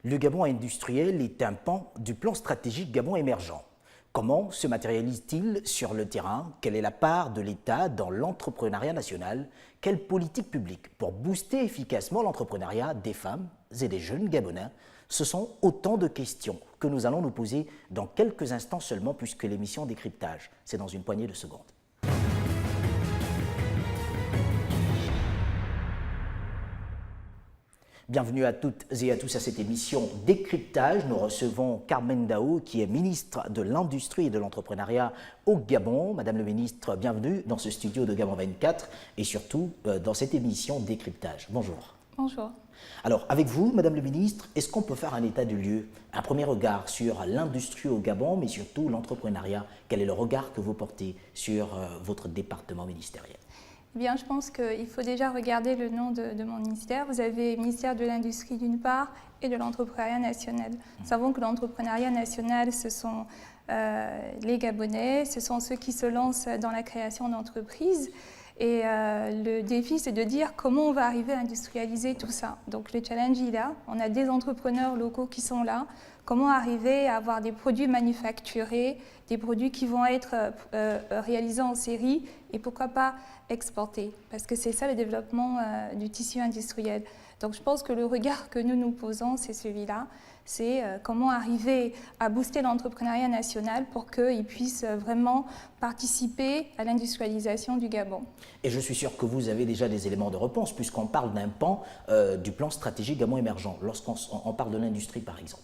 Le Gabon industriel est un pan du plan stratégique Gabon émergent. Comment se matérialise-t-il sur le terrain? Quelle est la part de l'État dans l'entrepreneuriat national? Quelle politique publique pour booster efficacement l'entrepreneuriat des femmes et des jeunes Gabonais? Ce sont autant de questions que nous allons nous poser dans quelques instants seulement, puisque l'émission Décryptage, c'est dans une poignée de secondes. Bienvenue à toutes et à tous à cette émission Décryptage. Nous recevons Carmen Dao, qui est ministre de l'Industrie et de l'Entrepreneuriat au Gabon. Madame le ministre, bienvenue dans ce studio de Gabon 24 et surtout dans cette émission Décryptage. Bonjour. Bonjour. Alors, avec vous, Madame le ministre, est-ce qu'on peut faire un état du lieu, un premier regard sur l'industrie au Gabon, mais surtout l'entrepreneuriat? Quel est le regard que vous portez sur votre département ministériel? Eh bien, je pense qu'il faut déjà regarder le nom de mon ministère. Vous avez le ministère de l'Industrie d'une part et de l'entrepreneuriat national. Nous savons que l'entrepreneuriat national, ce sont les Gabonais, ce sont ceux qui se lancent dans la création d'entreprises. Et le défi, c'est de dire comment on va arriver à industrialiser tout ça. Donc le challenge, il est là. On a des entrepreneurs locaux qui sont là. Comment arriver à avoir des produits manufacturés, des produits qui vont être réalisés en série et pourquoi pas exportés? Parce que c'est ça le développement du tissu industriel. Donc je pense que le regard que nous nous posons, c'est celui-là. C'est comment arriver à booster l'entrepreneuriat national pour qu'il puisse vraiment participer à l'industrialisation du Gabon. Et je suis sûr que vous avez déjà des éléments de réponse, puisqu'on parle d'un pan du plan stratégique Gabon émergent, lorsqu'on parle de l'industrie par exemple.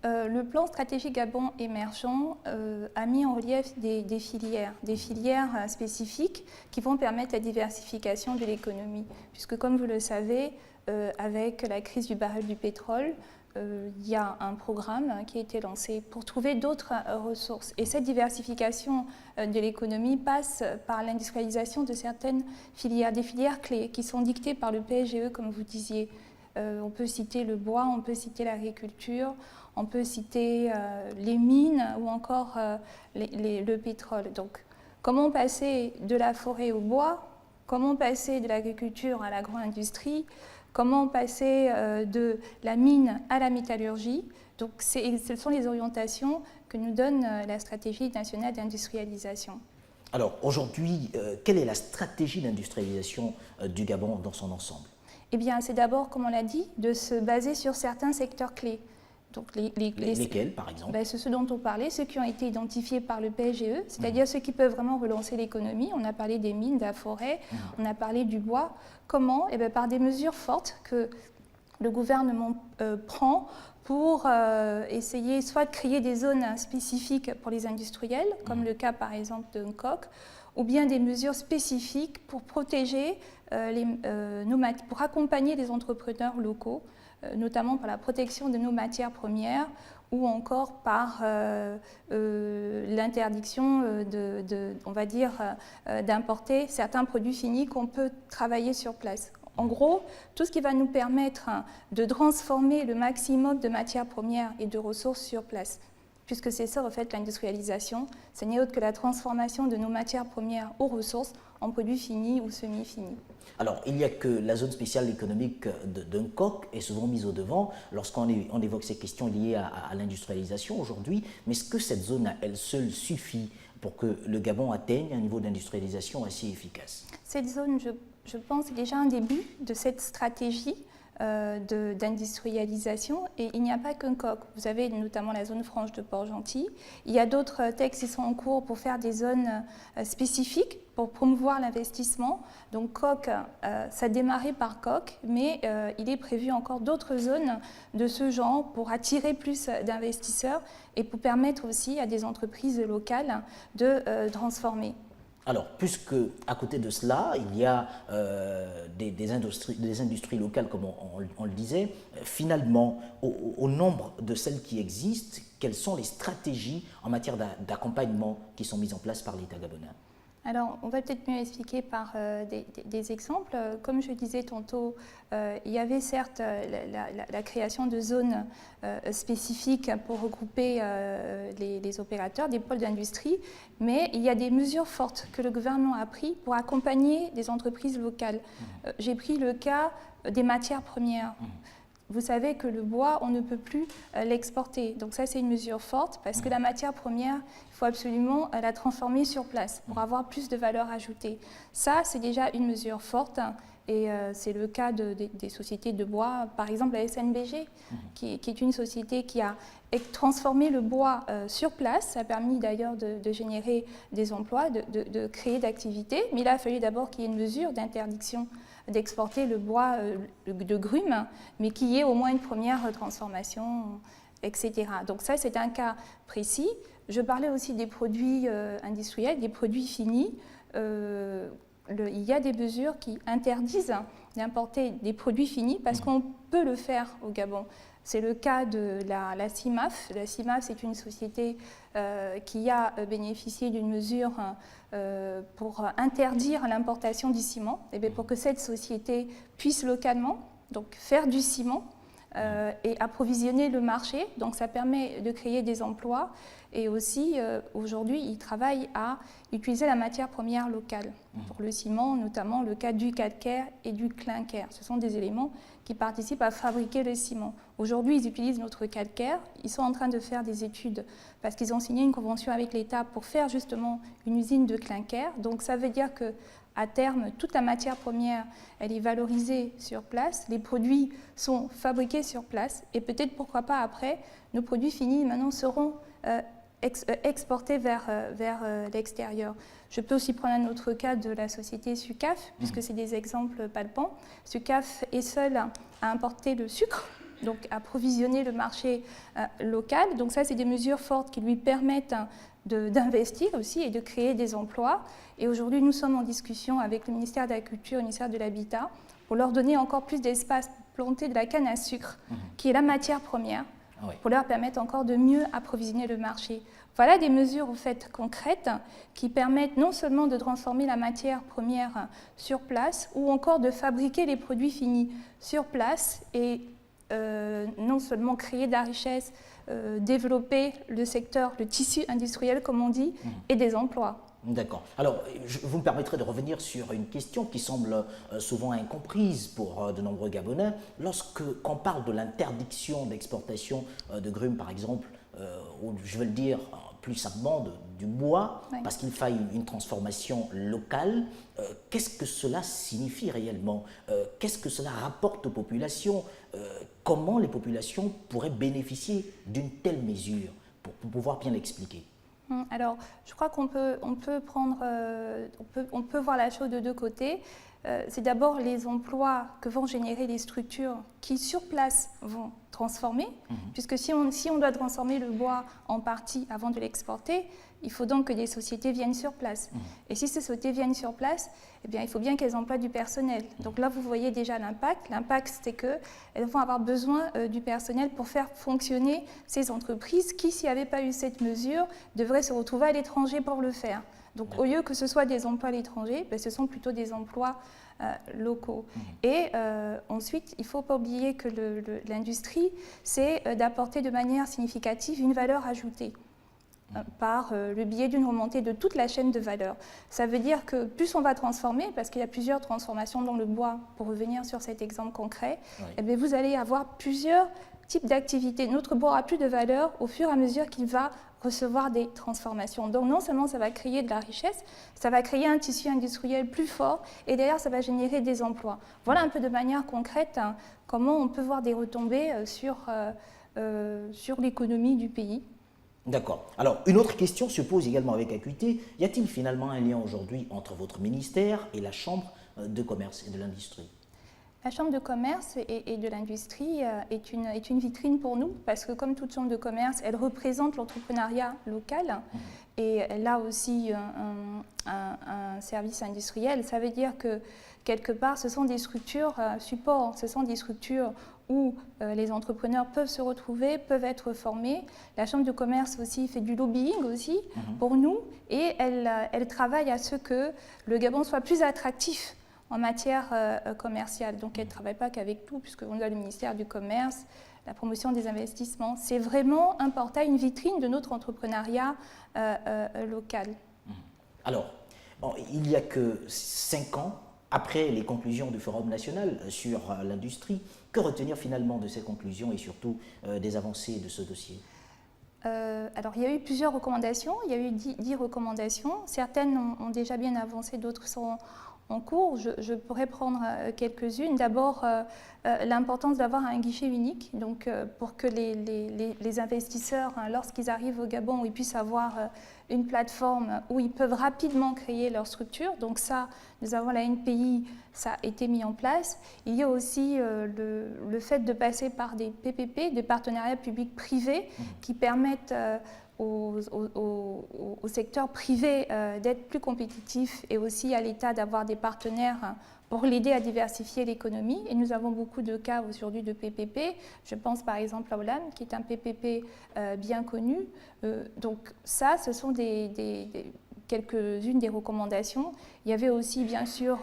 Le plan stratégique Gabon émergent a mis en relief des filières spécifiques qui vont permettre la diversification de l'économie. Puisque comme vous le savez, avec la crise du baril du pétrole, il y a un programme qui a été lancé pour trouver d'autres ressources. Et cette diversification de l'économie passe par l'industrialisation de certaines filières, des filières clés qui sont dictées par le PSGE, comme vous disiez. On peut citer le bois, on peut citer l'agriculture, on peut citer les mines ou encore le pétrole. Donc, comment passer de la forêt au bois? Comment passer de l'agriculture à l'agro-industrie? Comment passer de la mine à la métallurgie? Donc, ce sont les orientations que nous donne la stratégie nationale d'industrialisation. Alors, aujourd'hui, quelle est la stratégie d'industrialisation du Gabon dans son ensemble? Eh bien, c'est d'abord, comme on l'a dit, de se baser sur certains secteurs clés. Donc lesquels, par exemple? C'est ceux dont on parlait, ceux qui ont été identifiés par le PSGE, c'est-à-dire ceux qui peuvent vraiment relancer l'économie. On a parlé des mines, de la forêt, on a parlé du bois. Comment? Par des mesures fortes que le gouvernement prend pour essayer soit de créer des zones spécifiques pour les industriels, comme le cas par exemple de Nkok, ou bien des mesures spécifiques pour protéger, pour accompagner les entrepreneurs locaux, notamment par la protection de nos matières premières ou encore par l'interdiction on va dire, d'importer certains produits finis qu'on peut travailler sur place. En gros, tout ce qui va nous permettre de transformer le maximum de matières premières et de ressources sur place. Puisque c'est ça, en fait, l'industrialisation, ce n'est autre que la transformation de nos matières premières aux ressources en produits finis ou semi-finis. Alors, il n'y a que la zone spéciale économique de Nkok est souvent mise au devant lorsqu'on évoque ces questions liées à l'industrialisation aujourd'hui. Mais est-ce que cette zone à elle seule suffit pour que le Gabon atteigne un niveau d'industrialisation assez efficace? Cette zone, je pense, est déjà un début de cette stratégie d'industrialisation, et il n'y a pas qu'un Nkok. Vous avez notamment la zone franche de Port-Gentil. Il y a d'autres textes qui sont en cours pour faire des zones spécifiques pour promouvoir l'investissement. Donc Nkok, ça a démarré par Nkok, mais il est prévu encore d'autres zones de ce genre pour attirer plus d'investisseurs et pour permettre aussi à des entreprises locales de transformer. Alors, puisque à côté de cela, il y a des industries locales, comme on le disait, finalement, au nombre de celles qui existent, quelles sont les stratégies en matière d'accompagnement qui sont mises en place par l'État gabonais? Alors, on va peut-être mieux expliquer par des exemples. Comme je disais tantôt, il y avait certes la création de zones spécifiques pour regrouper les opérateurs, des pôles d'industrie, mais il y a des mesures fortes que le gouvernement a prises pour accompagner des entreprises locales. J'ai pris le cas des matières premières. vous savez que le bois, on ne peut plus l'exporter. Donc ça, c'est une mesure forte parce que la matière première, il faut absolument la transformer sur place pour avoir plus de valeur ajoutée. Ça, c'est déjà une mesure forte. Et c'est le cas des sociétés de bois, par exemple la SNBG, qui est une société qui a transformé le bois sur place. Ça a permis d'ailleurs de générer des emplois, de créer d'activités. Mais il a fallu d'abord qu'il y ait une mesure d'interdiction d'exporter le bois de grumes, mais qu'il y ait au moins une première transformation, etc. Donc ça, c'est un cas précis. Je parlais aussi des produits industriels, des produits finis. Il y a des mesures qui interdisent d'importer des produits finis parce qu'on peut le faire au Gabon. C'est le cas de la CIMAF. La CIMAF, c'est une société qui a bénéficié d'une mesure pour interdire l'importation du ciment, et bien pour que cette société puisse localement donc, faire du ciment et approvisionner le marché. Donc ça permet de créer des emplois. Et aussi, aujourd'hui, ils travaillent à utiliser la matière première locale pour le ciment, notamment le cas du calcaire et du clinker. Ce sont des éléments qui participent à fabriquer le ciment. Aujourd'hui, ils utilisent notre calcaire. Ils sont en train de faire des études parce qu'ils ont signé une convention avec l'État pour faire justement une usine de clinker. Donc ça veut dire que à terme, toute la matière première, elle est valorisée sur place, les produits sont fabriqués sur place et peut-être, pourquoi pas après, nos produits finis maintenant seront exportés vers l'extérieur. Je peux aussi prendre un autre cas de la société SUCAF, puisque c'est des exemples palpants. SUCAF est seul à importer le sucre, donc à approvisionner le marché local. Donc ça, c'est des mesures fortes qui lui permettent d'investir aussi et de créer des emplois. Et aujourd'hui, nous sommes en discussion avec le ministère de la Culture et le ministère de l'Habitat pour leur donner encore plus d'espace pour planter de la canne à sucre, qui est la matière première, pour leur permettre encore de mieux approvisionner le marché. Voilà des mesures au fait concrètes qui permettent non seulement de transformer la matière première sur place ou encore de fabriquer les produits finis sur place et non seulement créer de la richesse, développer le secteur, le tissu industriel comme on dit, et des emplois. D'accord. Alors, vous me permettrez de revenir sur une question qui semble souvent incomprise pour de nombreux Gabonais. Lorsqu'on parle de l'interdiction d'exportation de grumes, par exemple, ou je veux le dire plus simplement du bois, parce qu'il faille une transformation locale, qu'est-ce que cela signifie réellement? Qu'est-ce que cela rapporte aux populations? Comment les populations pourraient bénéficier d'une telle mesure pour pouvoir bien l'expliquer? Alors, je crois qu'on peut voir la chose de deux côtés. C'est d'abord les emplois que vont générer les structures qui, sur place, vont transformer, puisque si on doit transformer le bois en partie avant de l'exporter, il faut donc que des sociétés viennent sur place. Et si ces sociétés viennent sur place, eh bien, il faut bien qu'elles emploient du personnel. Donc là, vous voyez déjà l'impact. L'impact, c'est qu'elles vont avoir besoin du personnel pour faire fonctionner ces entreprises qui, s'il n'y avait pas eu cette mesure, devraient se retrouver à l'étranger pour le faire. Donc au lieu que ce soit des emplois à l'étranger, ben, ce sont plutôt des emplois locaux. Et ensuite, il ne faut pas oublier que l'industrie, c'est d'apporter de manière significative une valeur ajoutée par le biais d'une remontée de toute la chaîne de valeur. Ça veut dire que plus on va transformer, parce qu'il y a plusieurs transformations dans le bois, pour revenir sur cet exemple concret, eh bien, vous allez avoir plusieurs types d'activités. Notre bois aura plus de valeur au fur et à mesure qu'il va recevoir des transformations. Donc non seulement ça va créer de la richesse, ça va créer un tissu industriel plus fort et derrière ça va générer des emplois. Voilà un peu de manière concrète comment on peut voir des retombées sur l'économie du pays. D'accord. Alors, une autre question se pose également avec acuité. Y a-t-il finalement un lien aujourd'hui entre votre ministère et la Chambre de commerce et de l'industrie? La Chambre de commerce et de l'industrie est une vitrine pour nous parce que comme toute chambre de commerce, elle représente l'entrepreneuriat local et elle a aussi un service industriel. Ça veut dire que quelque part, ce sont des structures support, ce sont des structures où les entrepreneurs peuvent se retrouver, peuvent être formés. La Chambre de commerce aussi fait du lobbying aussi pour nous et elle travaille à ce que le Gabon soit plus attractif en matière commerciale. Donc elle ne travaille pas qu'avec tout, puisqu'on a le ministère du Commerce, la promotion des investissements. C'est vraiment un portail, une vitrine de notre entrepreneuriat local. Alors, il n'y a que 5 ans après les conclusions du Forum national sur l'industrie, que retenir finalement de ces conclusions et surtout des avancées de ce dossier? Alors, il y a eu plusieurs recommandations. Il y a eu 10 recommandations. Certaines ont déjà bien avancé, d'autres sont en cours. Je pourrais prendre quelques-unes. D'abord, l'importance d'avoir un guichet unique, donc pour que les investisseurs, hein, lorsqu'ils arrivent au Gabon, ils puissent avoir une plateforme où ils peuvent rapidement créer leur structure. Donc ça, nous avons la NPI, ça a été mis en place. Il y a aussi le fait de passer par des PPP, des partenariats publics-privés, qui permettent au secteur privé d'être plus compétitif et aussi à l'État d'avoir des partenaires pour l'aider à diversifier l'économie. Et nous avons beaucoup de cas aujourd'hui de PPP. Je pense par exemple à Olam, qui est un PPP bien connu. Donc ça, ce sont quelques-unes des recommandations. Il y avait aussi bien sûr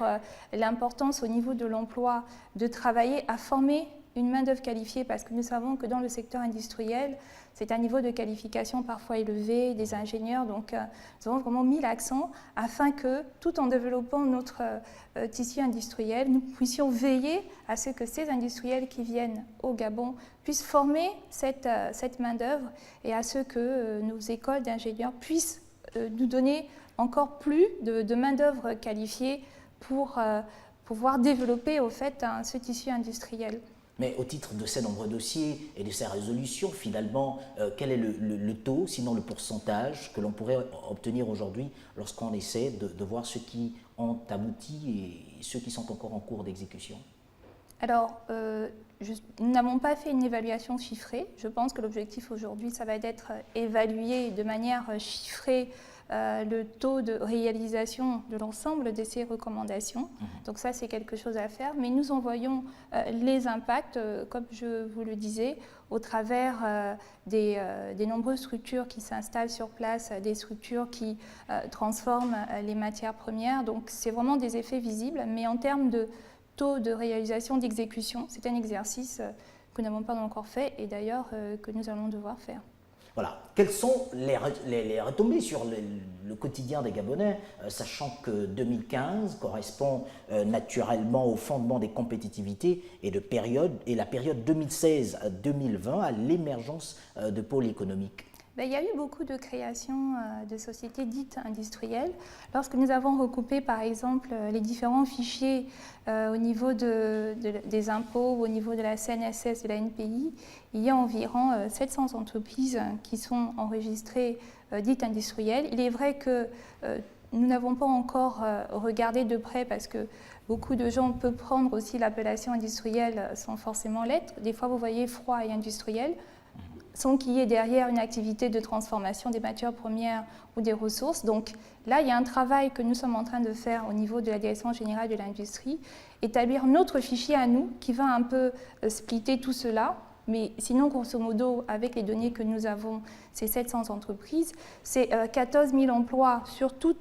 l'importance au niveau de l'emploi de travailler à former une main-d'œuvre qualifiée, parce que nous savons que dans le secteur industriel, c'est un niveau de qualification parfois élevé des ingénieurs. Donc, nous avons vraiment mis l'accent afin que, tout en développant notre tissu industriel, nous puissions veiller à ce que ces industriels qui viennent au Gabon puissent former cette main-d'œuvre et à ce que nos écoles d'ingénieurs puissent nous donner encore plus de main-d'œuvre qualifiée pour pouvoir développer au fait ce tissu industriel. Mais au titre de ces nombreux dossiers et de ces résolutions, finalement, quel est le taux, sinon le pourcentage, que l'on pourrait obtenir aujourd'hui lorsqu'on essaie de voir ceux qui ont abouti et ceux qui sont encore en cours d'exécution? Alors, nous n'avons pas fait une évaluation chiffrée. Je pense que l'objectif aujourd'hui, ça va être évaluer de manière chiffrée le taux de réalisation de l'ensemble de ces recommandations. Donc ça, c'est quelque chose à faire. Mais nous en voyons les impacts, comme je vous le disais, au travers des nombreuses structures qui s'installent sur place, des structures qui transforment les matières premières. Donc c'est vraiment des effets visibles. Mais en termes de taux de réalisation, d'exécution, c'est un exercice que nous n'avons pas encore fait et d'ailleurs que nous allons devoir faire. Voilà. Quelles sont les retombées sur le quotidien des Gabonais, sachant que 2015 correspond naturellement au fondement des compétitivités et la période 2016 à 2020 à l'émergence de pôles économiques? Il y a eu beaucoup de créations de sociétés dites industrielles. Lorsque nous avons recoupé, par exemple, les différents fichiers au niveau des impôts, au niveau de la CNSS, de la NPI, il y a environ 700 entreprises qui sont enregistrées dites industrielles. Il est vrai que nous n'avons pas encore regardé de près parce que beaucoup de gens peuvent prendre aussi l'appellation industrielle sans forcément l'être. Des fois, vous voyez froid et industriel, sans qu'il y ait derrière une activité de transformation des matières premières ou des ressources. Donc là, il y a un travail que nous sommes en train de faire au niveau de la Direction générale de l'industrie, établir notre fichier à nous qui va un peu splitter tout cela. Mais sinon, grosso modo, avec les données que nous avons, c'est 700 entreprises, c'est 14 000 emplois sur tout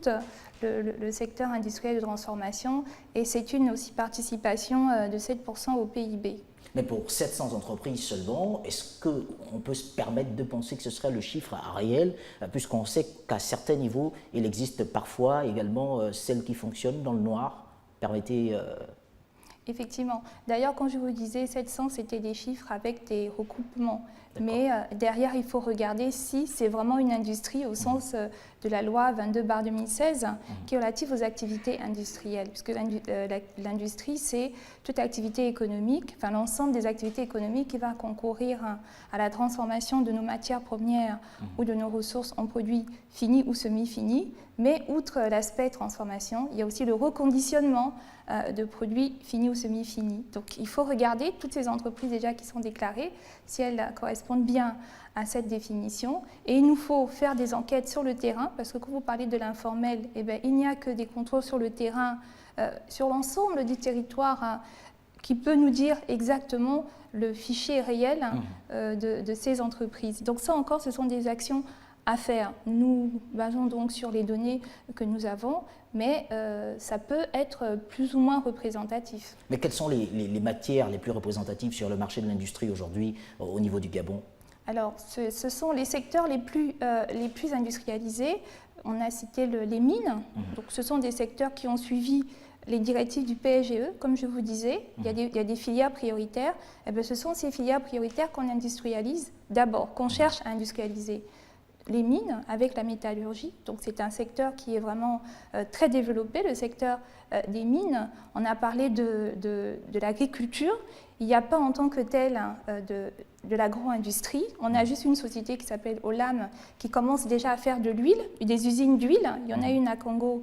le secteur industriel de transformation et c'est une aussi participation de 7% au PIB. Mais pour 700 entreprises seulement, est-ce qu'on peut se permettre de penser que ce serait le chiffre réel, puisqu'on sait qu'à certains niveaux, il existe parfois également celles qui fonctionnent dans le noir? Permettez... Effectivement. D'ailleurs, quand je vous disais 700, c'était des chiffres avec des recoupements. Mais derrière, il faut regarder si c'est vraiment une industrie au sens de la loi 22/2016 qui est relative aux activités industrielles. Puisque l'industrie, c'est toute activité économique, enfin l'ensemble des activités économiques qui va concourir à la transformation de nos matières premières ou de nos ressources en produits finis ou semi-finis. Mais outre l'aspect transformation, il y a aussi le reconditionnement de produits finis ou semi-finis. Donc il faut regarder toutes ces entreprises déjà qui sont déclarées, si elles correspondent bien à cette définition. Et il nous faut faire des enquêtes sur le terrain, parce que quand vous parlez de l'informel, eh bien, il n'y a que des contrôles sur le terrain, sur l'ensemble du territoire, qui peut nous dire exactement le fichier réel de ces entreprises. Donc ça encore, ce sont des actions à faire. Nous basons donc sur les données que nous avons, mais ça peut être plus ou moins représentatif. Mais quelles sont les matières les plus représentatives sur le marché de l'industrie aujourd'hui au niveau du Gabon? Alors, ce sont les secteurs les plus industrialisés. on a cité les mines. Donc, ce sont des secteurs qui ont suivi les directives du PSGE, comme je vous disais. Il y a des filières prioritaires. Et bien, ce sont ces filières prioritaires qu'on industrialise d'abord, qu'on cherche à industrialiser. Les mines avec la métallurgie, donc c'est un secteur qui est vraiment très développé, le secteur des mines. On a parlé de l'agriculture. Il n'y a pas en tant que tel de l'agro-industrie. On a juste une société qui s'appelle Olam qui commence déjà à faire de l'huile, des usines d'huile. Il y en a une à Congo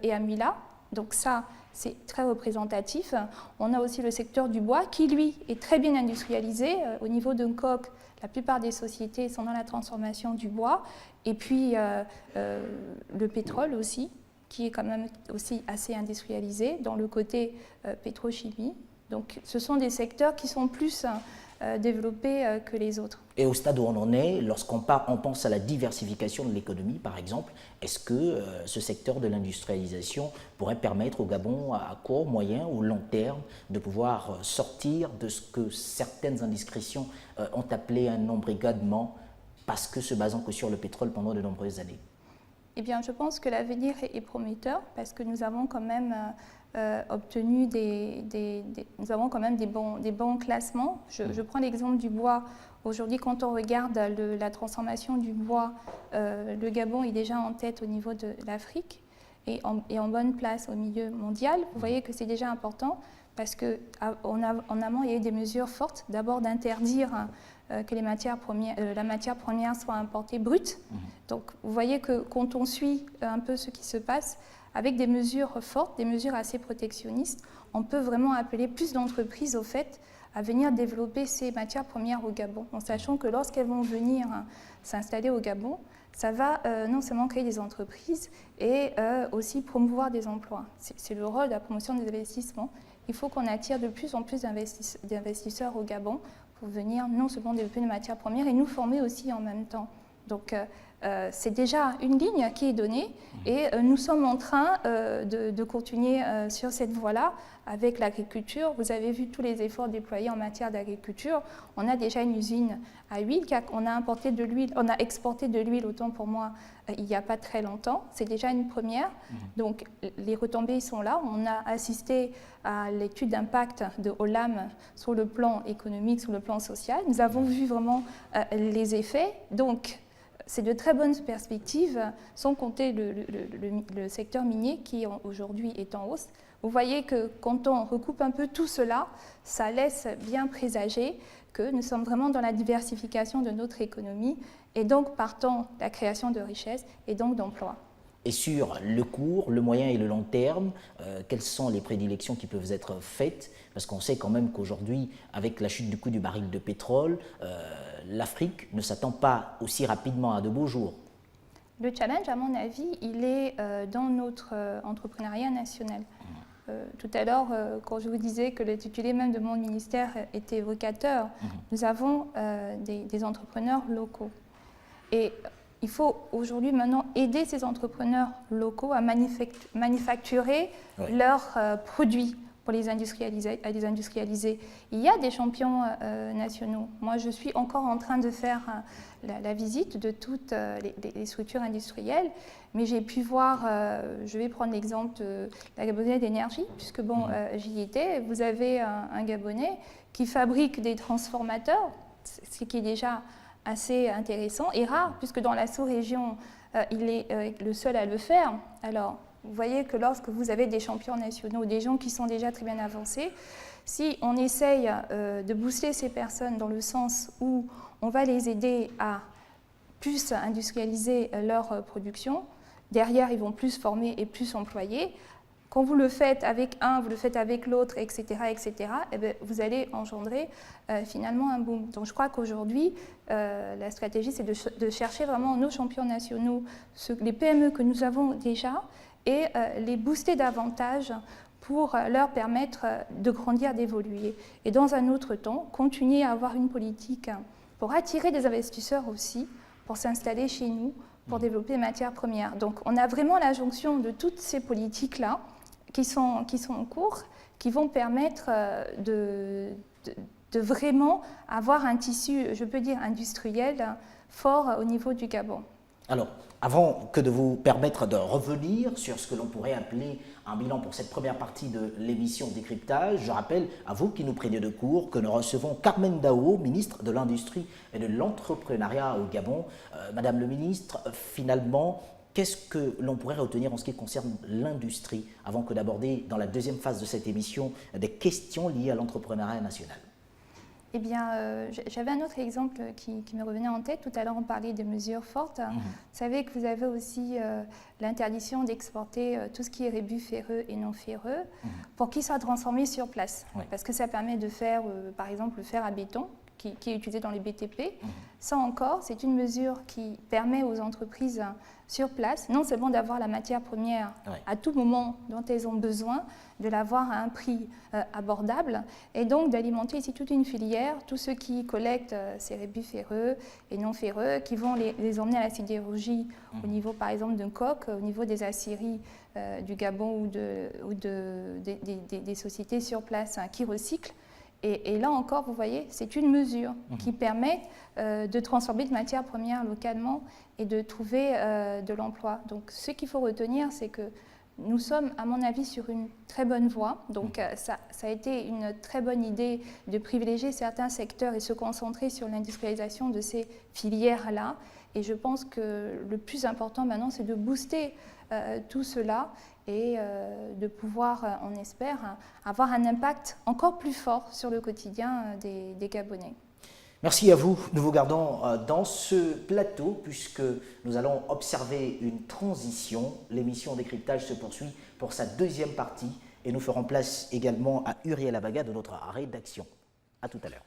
et à Mila. Donc ça, c'est très représentatif. On a aussi le secteur du bois qui, lui, est très bien industrialisé. Au niveau d'un coq, la plupart des sociétés sont dans la transformation du bois. Et puis le pétrole aussi, qui est quand même aussi assez industrialisé dans le côté pétrochimie. Donc ce sont des secteurs qui sont plus développés que les autres. Et au stade où on en est, lorsqu'on pense à la diversification de l'économie, par exemple, est-ce que ce secteur de l'industrialisation pourrait permettre au Gabon, à court, moyen ou long terme, de pouvoir sortir de ce que certaines indiscrétions ont appelé un embrigadement, parce que se basant que sur le pétrole pendant de nombreuses années? Eh bien, je pense que l'avenir est prometteur, parce que nous avons quand même obtenu nous avons quand même des bons classements. Je prends l'exemple du bois. Aujourd'hui, quand on regarde la transformation du bois, le Gabon est déjà en tête au niveau de l'Afrique et en bonne place au milieu mondial. Vous voyez que c'est déjà important parce qu'en amont, il y a eu des mesures fortes. D'abord, d'interdire que la matière première soit importée brute. Donc, vous voyez que quand on suit un peu ce qui se passe, avec des mesures fortes, des mesures assez protectionnistes, on peut vraiment appeler plus d'entreprises, au fait, à venir développer ces matières premières au Gabon, en sachant que lorsqu'elles vont venir s'installer au Gabon, ça va non seulement créer des entreprises et aussi promouvoir des emplois. C'est le rôle de la promotion des investissements. Il faut qu'on attire de plus en plus d'investisseurs au Gabon pour venir non seulement développer les matières premières et nous former aussi en même temps. Donc, c'est déjà une ligne qui est donnée et nous sommes en train de continuer sur cette voie-là avec l'agriculture. Vous avez vu tous les efforts déployés en matière d'agriculture. On a déjà une usine à huile, on a exporté de l'huile, autant pour moi, il n'y a pas très longtemps. C'est déjà une première. Donc les retombées sont là. On a assisté à l'étude d'impact de Olam sur le plan économique, sur le plan social. Nous avons vu vraiment les effets. Donc, c'est de très bonnes perspectives, sans compter le secteur minier qui aujourd'hui est en hausse. Vous voyez que quand on recoupe un peu tout cela, ça laisse bien présager que nous sommes vraiment dans la diversification de notre économie et donc partant la création de richesses et donc d'emplois. Et sur le court, le moyen et le long terme, quelles sont les prédilections qui peuvent être faites? Parce qu'on sait quand même qu'aujourd'hui, avec la chute du coût du baril de pétrole, l'Afrique ne s'attend pas aussi rapidement à de beaux jours. Le challenge, à mon avis, il est dans notre entrepreneuriat national. Tout à l'heure, quand je vous disais que l'intitulé même de mon ministère était évocateur, nous avons des entrepreneurs locaux. Et il faut aujourd'hui maintenant aider ces entrepreneurs locaux à manufacturer leurs produits pour les industrialiser. Il y a des champions nationaux. Moi, je suis encore en train de faire la visite de toutes les structures industrielles, mais j'ai pu voir, je vais prendre l'exemple de la Gabonaise d'énergie, puisque j'y étais. Vous avez un Gabonais qui fabrique des transformateurs, ce qui est déjà assez intéressant et rare, puisque dans la sous-région, il est le seul à le faire. Alors, vous voyez que lorsque vous avez des champions nationaux, des gens qui sont déjà très bien avancés, si on essaye de booster ces personnes dans le sens où on va les aider à plus industrialiser leur production, derrière, ils vont plus former et plus employer. Quand vous le faites avec un, vous le faites avec l'autre, etc., eh bien, vous allez engendrer finalement un boom. Donc je crois qu'aujourd'hui, la stratégie, c'est de chercher vraiment nos champions nationaux, les PME que nous avons déjà, et les booster davantage pour leur permettre de grandir, d'évoluer. Et dans un autre temps, continuer à avoir une politique pour attirer des investisseurs aussi, pour s'installer chez nous, pour développer les matières premières. Donc on a vraiment la jonction de toutes ces politiques-là qui sont en cours, qui vont permettre de vraiment avoir un tissu, je peux dire, industriel fort au niveau du Gabon. Alors, avant que de vous permettre de revenir sur ce que l'on pourrait appeler un bilan pour cette première partie de l'émission Décryptage, je rappelle à vous qui nous preniez de court que nous recevons Carmen Dao, ministre de l'Industrie et de l'Entrepreneuriat au Gabon. Madame le ministre, finalement, qu'est-ce que l'on pourrait retenir en ce qui concerne l'industrie, avant que d'aborder dans la deuxième phase de cette émission des questions liées à l'entrepreneuriat national? Eh bien, j'avais un autre exemple qui me revenait en tête. Tout à l'heure, on parlait des mesures fortes. Vous savez que vous avez aussi l'interdiction d'exporter tout ce qui est rébus ferreux et non ferreux pour qu'ils soient transformés sur place. Parce que ça permet de faire, par exemple, le fer à béton qui est utilisé dans les BTP. Ça encore, c'est une mesure qui permet aux entreprises sur place, non seulement d'avoir la matière première à tout moment dont elles ont besoin, de l'avoir à un prix abordable, et donc d'alimenter ici toute une filière, tous ceux qui collectent ces rébus ferreux et non ferreux, qui vont les emmener à la sidérurgie au niveau par exemple d'un coq, au niveau des aciéries du Gabon ou des sociétés sur place qui recyclent. Et là encore, vous voyez, c'est une mesure qui permet de transformer de matières premières localement et de trouver de l'emploi. Donc ce qu'il faut retenir, c'est que nous sommes, à mon avis, sur une très bonne voie. Donc ça a été une très bonne idée de privilégier certains secteurs et se concentrer sur l'industrialisation de ces filières-là. Et je pense que le plus important maintenant, c'est de booster tout cela et de pouvoir, on espère, avoir un impact encore plus fort sur le quotidien des Gabonais. Merci à vous. Nous vous gardons dans ce plateau puisque nous allons observer une transition. L'émission Décryptage se poursuit pour sa deuxième partie et nous ferons place également à Uriel Abaga de notre rédaction. À tout à l'heure.